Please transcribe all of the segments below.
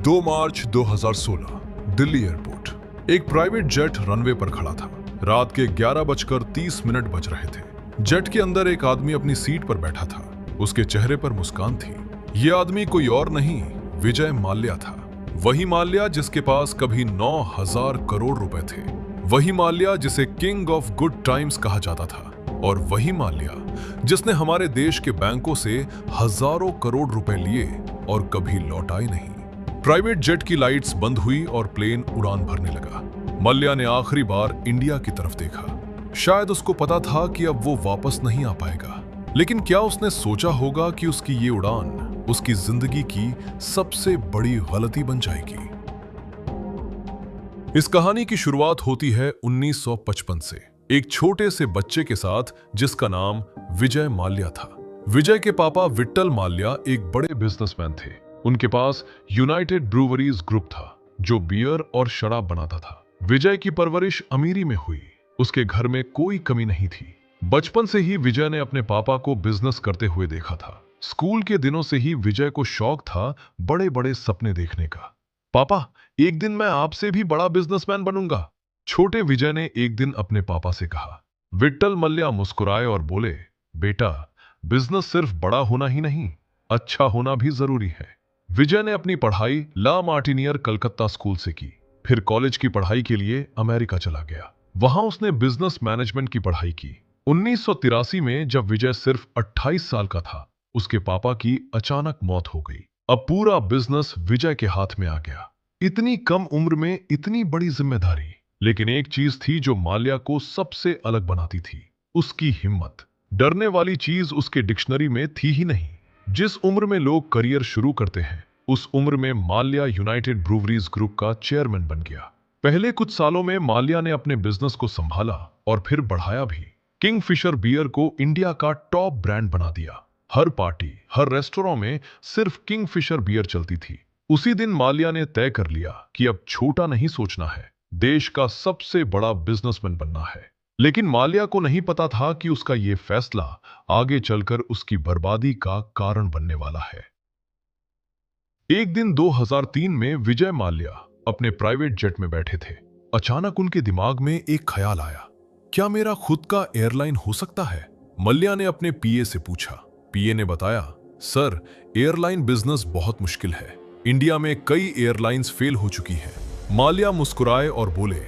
2 मार्च 2016 Delhi airport. एक private jet runway पर खड़ा था। रात के 11:30 बज रहे थे। जेट के अंदर एक आदमी अपनी सीट पर बैठा था। उसके चेहरे पर मुस्कान थी। यह आदमी कोई और नहीं, विजय माल्या था। वही माल्या जिसके पास कभी 9,000 करोड़ रुपए थे। वही माल्या जिसे किंग ऑफ गुड टाइम्स कहा जाता था। और वही माल्या जिसने हमारे देश के बैंकों से हजारों करोड़ रुपए लिए और कभी लौटाए नहीं। प्राइवेट जेट की लाइट्स बंद हुई और प्लेन उड़ान भरने लगा। माल्या ने आखिरी बार इंडिया की तरफ देखा। शायद उसको पता था कि अब वो वापस नहीं आ पाएगा, लेकिन क्या उसने सोचा होगा कि उसकी ये उड़ान उसकी जिंदगी की सबसे बड़ी गलती बन जाएगी। इस कहानी की शुरुआत होती है 1955 से, एक छोटे से बच्चे के साथ जिसका नाम विजय माल्या था। विजय के पापा विट्ठल माल्या एक बड़े बिजनेसमैन थे। उनके पास यूनाइटेड ब्रूवरीज ग्रुप था जो बियर और शराब बनाता था। विजय की परवरिश अमीरी में हुई। उसके घर में कोई कमी नहीं थी। बचपन से ही विजय ने अपने पापा को बिजनेस करते हुए देखा था। स्कूल के दिनों से ही विजय को शौक था बड़े बड़े सपने देखने का। पापा, एक दिन मैं आपसे भी बड़ा बिजनेसमैन बनूंगा, छोटे विजय ने एक दिन अपने पापा से कहा। विट्ठल माल्या मुस्कुराए और बोले, बेटा, बिजनेस सिर्फ बड़ा होना ही नहीं, अच्छा होना भी जरूरी है। विजय ने अपनी पढ़ाई ला मार्टिनियर कलकत्ता स्कूल से की। फिर कॉलेज की पढ़ाई के लिए अमेरिका चला गया। वहां उसने बिजनेस मैनेजमेंट की पढ़ाई की। 1983 में जब विजय सिर्फ 28 साल का था, उसके पापा की अचानक मौत हो गई। अब पूरा बिजनेस विजय के हाथ में आ गया। इतनी कम उम्र में इतनी बड़ी जिम्मेदारी। लेकिन एक चीज थी जो माल्या को सबसे अलग बनाती थी, उसकी हिम्मत। डरने वाली चीज उसके डिक्शनरी में थी ही नहीं। जिस उम्र में लोग करियर शुरू करते हैं, उस उम्र में माल्या यूनाइटेड ब्रूवरीज ग्रुप का चेयरमैन बन गया। पहले कुछ सालों में माल्या ने अपने बिजनेस को संभाला और फिर बढ़ाया भी। किंगफिशर बियर को इंडिया का टॉप ब्रांड बना दिया। हर पार्टी, हर रेस्टोरेंट में सिर्फ किंगफिशर बियर चलती थी। उसी दिन माल्या ने तय कर लिया कि अब छोटा नहीं सोचना है, देश का सबसे बड़ा बिजनेसमैन बनना है। लेकिन माल्या को नहीं पता था कि उसका यह फैसला आगे चलकर उसकी बर्बादी का कारण बनने वाला है। एक दिन 2003 में विजय माल्या अपने प्राइवेट जेट में बैठे थे। अचानक उनके दिमाग में एक ख्याल आया, क्या मेरा खुद का एयरलाइन हो सकता है? माल्या ने अपने पीए से पूछा। पीए ने बताया, सर, एयरलाइन बिजनेस बहुत मुश्किल है। इंडिया में कई एयरलाइंस फेल हो चुकी हैं। माल्या मुस्कुराए और बोले,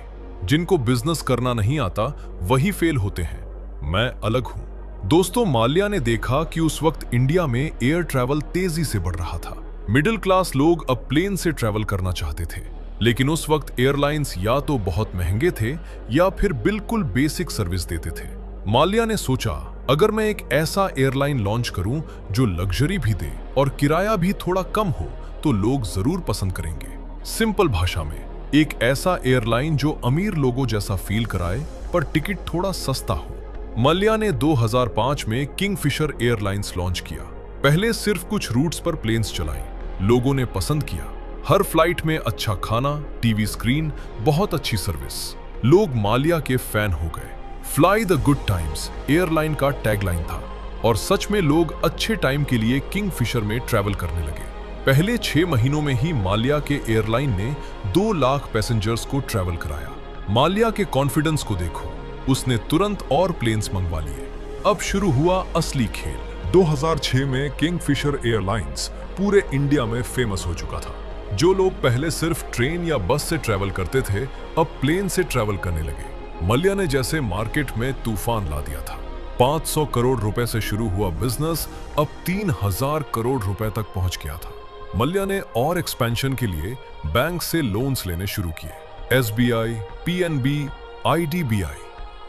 जिनको बिजनेस करना नहीं आता वही फेल होते हैं, मैं अलग हूं। दोस्तों, माल्या ने देखा कि उस वक्त इंडिया में एयर ट्रैवल तेजी से बढ़ रहा था। मिडिल क्लास लोग अब प्लेन से ट्रैवल करना चाहते थे, लेकिन उस वक्त एयरलाइंस या तो बहुत महंगे थे या फिर बिल्कुल बेसिक सर्विस देते थे। माल्या ने सोचा, अगर मैं एक ऐसा एयरलाइन लॉन्च करूं जो लग्जरी भी दे और किराया भी थोड़ा कम हो, तो लोग जरूर पसंद करेंगे। सिंपल भाषा में, एक ऐसा एयरलाइन जो अमीर लोगों जैसा फील कराए पर टिकट थोड़ा सस्ता हो। माल्या ने 2005 में किंगफिशर एयरलाइंस लॉन्च किया। पहले सिर्फ कुछ रूट्स पर प्लेन्स चलाए। लोगों ने पसंद किया। हर फ्लाइट में अच्छा खाना, टीवी स्क्रीन, बहुत अच्छी सर्विस। लोग माल्या के फैन हो गए। Fly the good times airline का टैगलाइन था और सच में लोग अच्छे टाइम के लिए किंगफिशर में ट्रैवल करने लगे। पहले 6 महीनों में ही माल्या के एयरलाइन ने 2 लाख पैसेंजर्स को ट्रैवल कराया। माल्या के कॉन्फिडेंस को देखो, उसने तुरंत और प्लेन्स मंगवा लिए। अब शुरू हुआ असली खेल। 2006 में किंगफिशर एयरलाइंस पूरे इंडिया में फेमस हो चुका था। जो लोग पहले सिर्फ ट्रेन या बस से ट्रैवल करते थे, अब प्लेन से ट्रैवल करने लगे। माल्या ने जैसे मार्केट में तूफान ला दिया था। 500 करोड़ रुपए से शुरू हुआ बिजनेस अब 3000 करोड़ रुपए तक पहुंच गया था। माल्या ने और एक्सपेंशन के लिए बैंक से लोन्स लेने शुरू किए। एसबीआई, पीएनबी, आईडीबीआई,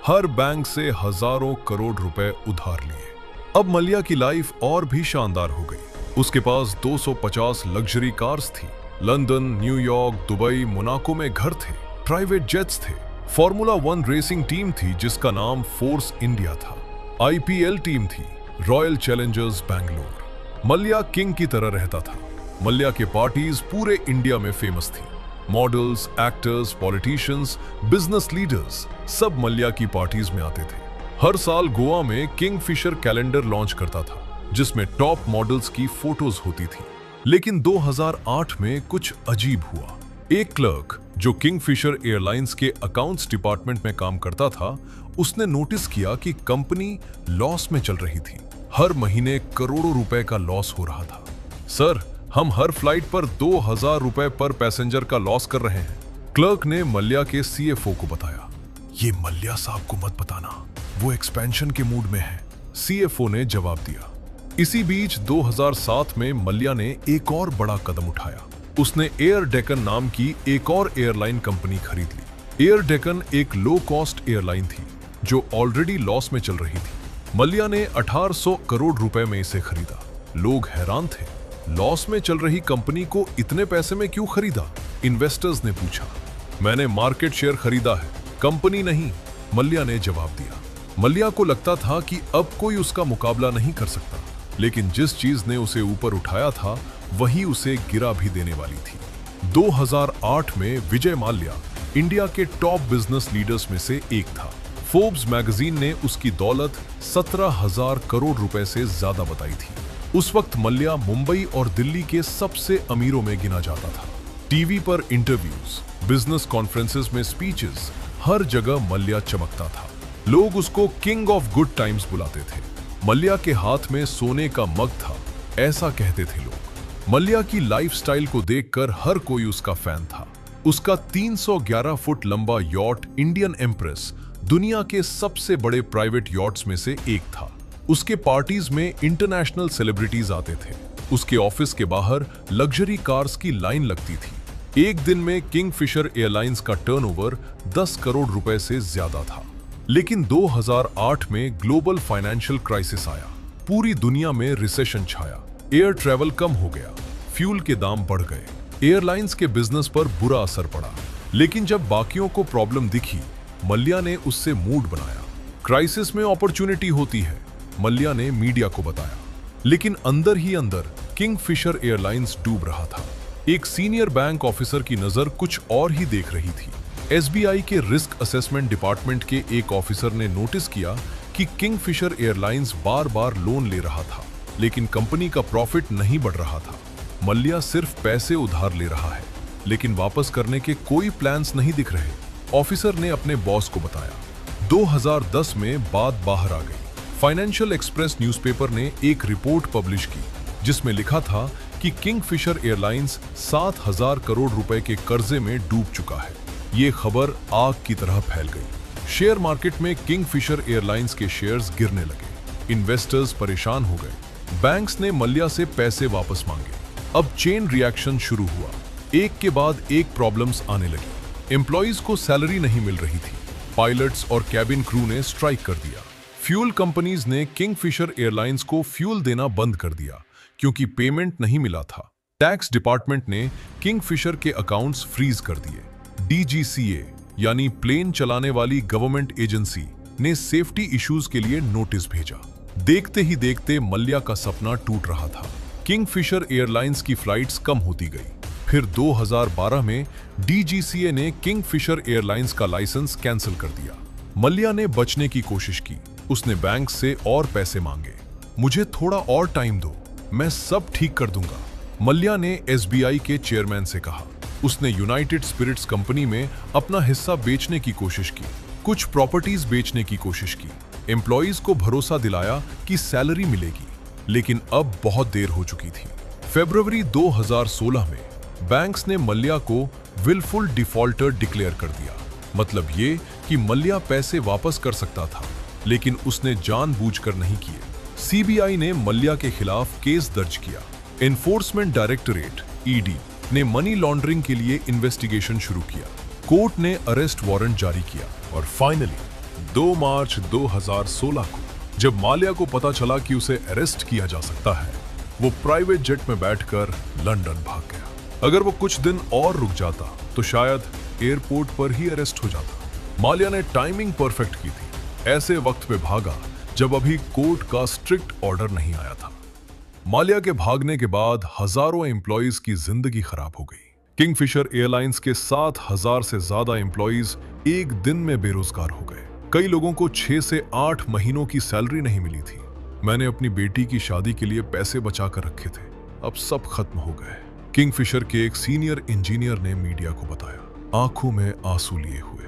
हर बैंक से हजारों करोड़ रुपए उधार लिए। अब माल्या की लाइफ और भी शानदार हो गई। उसके पास 250 लग्जरी कार्स थी। लंदन, न्यूयॉर्क, दुबई, मोनाको में घर थे। प्राइवेट जेट्स थे। फॉर्मूला 1 रेसिंग टीम थी जिसका नाम फोर्स इंडिया था। आईपीएल टीम थी, royal Challengers Bangalore. Mallya king की तरह रहता था। माल्या के पार्टीज पूरे इंडिया में फेमस थी। Models, actors, politicians, business leaders सब माल्या की पार्टीज में आते थे। हर साल गोवा में किंगफिशर कैलेंडर लॉन्च करता था जिसमें टॉप मॉडल्स की फोटोज होती थी। लेकिन 2008 में कुछ अजीब हुआ। एक क्लर्क जो किंगफिशर एयरलाइंस के अकाउंट्स डिपार्टमेंट में काम करता था, उसने नोटिस किया कि कंपनी लॉस में चल रही थी। हर महीने करोड़ों रुपए का लॉस हो रहा था। सर, हम हर फ्लाइट पर 2000 रुपए पर पैसेंजर का लॉस कर रहे हैं, क्लर्क ने मल्ल्या के सीएफओ को बताया। ये मल्ल्या साहब को मत बताना, वो एक्सपेंशन के मूड में है, सीएफओ ने जवाब दिया। इसी बीच 2007 में मल्ल्या ने एक और बड़ा कदम उठाया। उसने एयर डेक्कन नाम की एक और एयरलाइन कंपनी खरीद ली। एयर डेक्कन एक लो कॉस्ट एयरलाइन थी जो ऑलरेडी लॉस में चल रही थी। मल्ल्या ने 1800 करोड़ रुपए में इसे खरीदा। लोग हैरान थे, लॉस में चल रही कंपनी को इतने पैसे में क्यों खरीदा? इन्वेस्टर्स ने पूछा। मैंने मार्केट शेयर खरीदा है, कंपनी नहीं, मल्ल्या ने जवाब दिया। मल्ल्या को लगता था कि अब कोई उसका मुकाबला नहीं कर सकता, लेकिन जिस चीज ने उसे ऊपर उठाया था वही उसे गिरा भी देने वाली थी। 2008 में विजय माल्या इंडिया के टॉप बिजनेस लीडर्स में से एक था। फोर्ब्स मैगजीन ने उसकी दौलत 17,000 करोड़ रुपए से ज्यादा बताई थी। उस वक्त मल्ल्या मुंबई और दिल्ली के सबसे अमीरों में गिना जाता था। टीवी पर इंटरव्यूज, बिजनेस कॉन्फ्रेंसेस में स्पीचेस, हर जगह मल्ल्या चमकता था। लोग उसको किंग ऑफ गुड टाइम्स बुलाते थे। मल्ल्या के हाथ में सोने का मग था, ऐसा कहते थे लोग। मल्ल्या की लाइफस्टाइल को देखकर हर कोई उसका फैन था। उसका 311 फुट लंबा यॉट इंडियन एम्प्रेस दुनिया के सबसे बड़े प्राइवेट यॉट्स में से एक था। उसके पार्टीज में इंटरनेशनल सेलिब्रिटीज आते थे। उसके ऑफिस के बाहर लग्जरी कार्स की लाइन लगती थी। एक दिन में किंगफिशर एयरलाइंस का टर्नओवर 10 करोड़ रुपए से ज्यादा था। लेकिन 2008 में ग्लोबल फाइनेंशियल क्राइसिस आया। पूरी दुनिया में रिसेशन छाया। एयर ट्रैवल कम हो गया, फ्यूल के दाम बढ़ गए, एयरलाइंस के बिजनेस पर बुरा असर पड़ा। लेकिन जब बाकियों को प्रॉब्लम दिखी, मल्ल्या ने उससे मूड बनाया। क्राइसिस में अपॉर्चुनिटी होती है, मल्ल्या ने मीडिया को बताया। लेकिन अंदर ही अंदर किंगफिशर एयरलाइंस डूब रहा था। एक सीनियर बैंक ऑफिसर की नजर कुछ और ही देख रही थी। एसबीआई के रिस्क असेसमेंट डिपार्टमेंट के एक ऑफिसर ने नोटिस किया कि किंगफिशर एयरलाइंस बार बार लोन ले रहा था, लेकिन कंपनी का प्रॉफिट नहीं बढ़ रहा था। मल्ल्या सिर्फ पैसे उधार ले रहा है, लेकिन वापस करने के कोई प्लान्स नहीं दिख रहे। ऑफिसर ने अपने बॉस को बताया। 2010 में बात बाहर आ गई। फाइनेंशियल एक्सप्रेस न्यूज़पेपर ने एक रिपोर्ट पब्लिश की जिसमें लिखा था कि किंगफिशर एयरलाइंस 7,000 करोड़ रुपए के कर्जे में डूब चुका है। ये खबर आग की तरह फैल गई। शेयर मार्केट में किंगफिशर एयरलाइंस के शेयर्स गिरने लगे। इन्वेस्टर्स परेशान हो गए। बैंक्स ने मल्ल्या से पैसे वापस मांगे। अब चेन रिएक्शन शुरू हुआ। एक के बाद एक प्रॉब्लम्स आने लगी। एम्प्लॉइज को सैलरी नहीं मिल रही थी। पायलट्स और कैबिन क्रू ने स्ट्राइक कर दिया। फ्यूल कंपनीज ने किंगफिशर एयरलाइंस को फ्यूल देना बंद कर दिया क्योंकि पेमेंट नहीं मिला था। टैक्स डिपार्टमेंट ने किंगफिशर के अकाउंट्स फ्रीज कर दिए। डीजीसीए यानी प्लेन चलाने वाली गवर्नमेंट एजेंसी ने सेफ्टी इश्यूज के लिए नोटिस भेजा। देखते ही देखते मल्ल्या का सपना टूट रहा था। किंगफिशर एयरलाइंस की फ्लाइट्स कम होती गई। फिर 2012 में डीजीसीए ने किंगफिशर एयरलाइंस का लाइसेंस कैंसिल कर दिया। मल्ल्या ने बचने की कोशिश की। उसने बैंक से और पैसे मांगे। मुझे थोड़ा और टाइम दो, मैं सब ठीक कर दूंगा, मल्ल्या ने एसबीआई के चेयरमैन से कहा। उसने यूनाइटेड स्पिरिट्स कंपनी में अपना हिस्सा बेचने की कोशिश की, कुछ प्रॉपर्टीज बेचने की कोशिश की, एम्प्लॉइज को भरोसा दिलाया कि सैलरी मिलेगी, लेकिन अब बहुत देर हो चुकी थी। फरवरी 2016 में बैंक्स ने मल्ल्या को विलफुल डिफॉल्टर डिक्लेयर कर दिया। मतलब ये कि मल्ल्या पैसे वापस कर सकता था, लेकिन उसने जानबूझकर नहीं किए। सीबीआई ने मल्ल्या के खिलाफ केस दर्ज किया। एनफोर्समेंट डायरेक्टरेट ईडी ने मनी लॉन्ड्रिंग के लिए इन्वेस्टिगेशन शुरू किया। कोर्ट ने अरेस्ट वारंट जारी किया और फाइनली 2 मार्च 2016 को जब माल्या को पता चला कि उसे अरेस्ट किया जा सकता है, वो प्राइवेट जेट में बैठकर लंदन भाग गया। अगर वो कुछ दिन और रुक जाता तो शायद एयरपोर्ट पर ही अरेस्ट हो जाता। माल्या ने टाइमिंग परफेक्ट की थी। ऐसे वक्त पे भागा जब अभी कोर्ट का स्ट्रिक्ट ऑर्डर नहीं आया था। माल्या के भागने के बाद हजारों एम्प्लॉइज की जिंदगी खराब हो गई। किंगफिशर एयरलाइंस के 7,000 से ज्यादा एम्प्लॉइज एक दिन में बेरोजगार हो गए। कई लोगों को 6 से 8 महीनों की सैलरी नहीं मिली थी। मैंने अपनी बेटी की शादी के लिए पैसे बचा कर रखे थे। अब सब खत्म हो गए। किंगफिशर के एक सीनियर इंजीनियर ने मीडिया को बताया, आंखों में आंसू लिए हुए,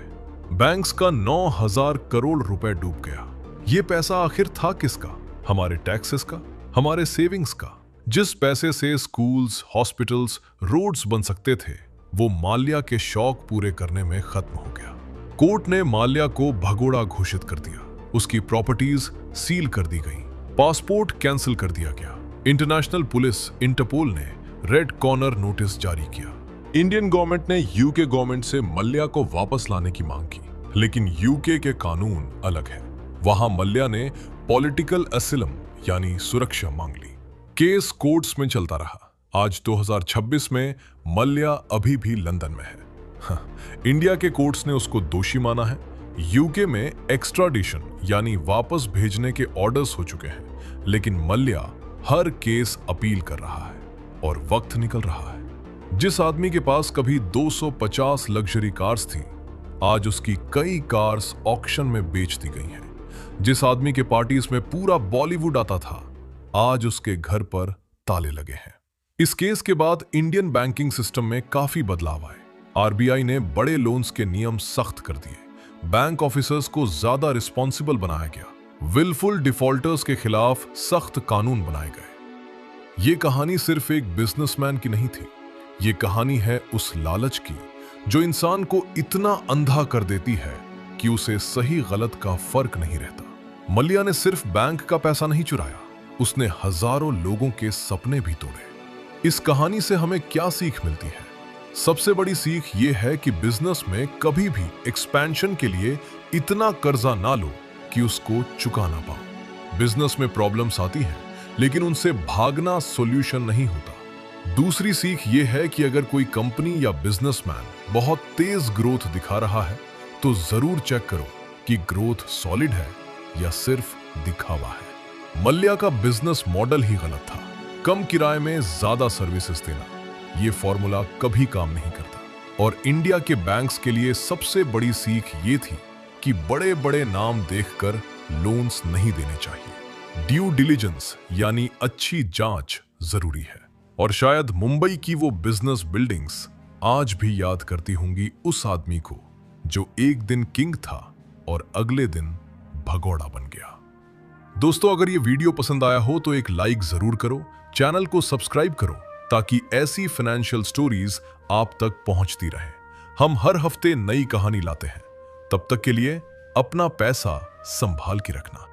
बैंक्स का 9,000 करोड़ रुपए डूब गया। ये पैसा आखिर था किसका? हमारे टैक्सेस का, हमारे सेविंग्स का। जिस पैसे से स्कूल्स, हॉस्पिटल्स, रोड्स बन सकते थे, वो माल्या के शौक पूरे करने में खत्म हो गया। कोर्ट ने माल्या को भगोड़ा घोषित कर दिया, उसकी प्रॉपर्टीज सील कर दी गई, पासपोर्ट कैंसिल कर दिया गया। इंटरनेशनल पुलिस इंटरपोल ने रेड कॉर्नर नोटिस जारी किया। इंडियन गवर्नमेंट ने यूके गवर्नमेंट से मल्या को वापस लाने की मांग की, लेकिन यूके के कानून अलग है। वहां मल्या ने पॉलिटिकल असिलम यानी सुरक्षा मांग ली। केस कोर्ट्स में चलता रहा। आज 2026 में मल्या अभी भी लंदन में है। इंडिया के कोर्ट्स ने उसको दोषी माना है। यूके में एक्स्ट्राडिशन यानी वापस भेजने के ऑर्डर्स हो चुके हैं, लेकिन मल्या हर केस अपील कर रहा है और वक्त निकल रहा है। जिस आदमी के पास कभी 250 लग्जरी कार्स थी, आज उसकी कई कार्स ऑक्शन में बेच दी गई हैं। जिस आदमी के पार्टीज में पूरा बॉलीवुड आता था, आज उसके घर पर ताले लगे हैं। इस केस के बाद इंडियन बैंकिंग सिस्टम में काफी बदलाव आए। आरबीआई ने बड़े लोन्स के नियम सख्त कर दिए, बैंक ऑफिसर्स को ज्यादा रिस्पॉन्सिबल बनाया गया, विलफुल डिफॉल्टर्स के खिलाफ सख्त कानून बनाए गए। ये कहानी सिर्फ एक बिजनेसमैन की नहीं थी, ये कहानी है उस लालच की जो इंसान को इतना अंधा कर देती है कि उसे सही गलत का फर्क नहीं रहता। मल्या ने सिर्फ बैंक का पैसा नहीं चुराया, उसने हजारों लोगों के सपने भी तोड़े। इस कहानी से हमें क्या सीख मिलती है? सबसे बड़ी सीख ये है कि बिजनेस में कभी भी एक्सपेंशन के लिए इतना कर्जा ना लो कि उसको चुका ना पाओ। बिजनेस में प्रॉब्लम्स आती हैं, लेकिन उनसे भागना सॉल्यूशन नहीं होता। दूसरी सीख ये है कि अगर कोई कंपनी या बिजनेसमैन बहुत तेज ग्रोथ दिखा रहा है, तो जरूर चेक करो कि ग्रोथ सॉलिड है या सिर्फ दिखावा है। मल्या का बिजनेस मॉडल ही गलत था। कम किराए में ज्यादा सर्विसेज देना, ये फॉर्मूला कभी काम नहीं करता। और इंडिया के बैंक्स के लिए सबसे बड़ी सीख ये थी कि बड़े बड़े नाम देखकर लोन्स नहीं देने चाहिए। ड्यू डिलिजेंस यानी अच्छी जांच जरूरी है। और शायद मुंबई की वो बिजनेस बिल्डिंग्स आज भी याद करती होंगी उस आदमी को जो एक दिन किंग था और अगले दिन भगोड़ा बन गया। दोस्तों, अगर ये वीडियो पसंद आया हो तो एक लाइक जरूर करो, चैनल को सब्सक्राइब करो ताकि ऐसी फाइनेंशियल स्टोरीज आप तक पहुंचती रहे। हम हर हफ्ते नई कहानी लाते हैं। तब तक के लिए अपना पैसा संभाल के रखना।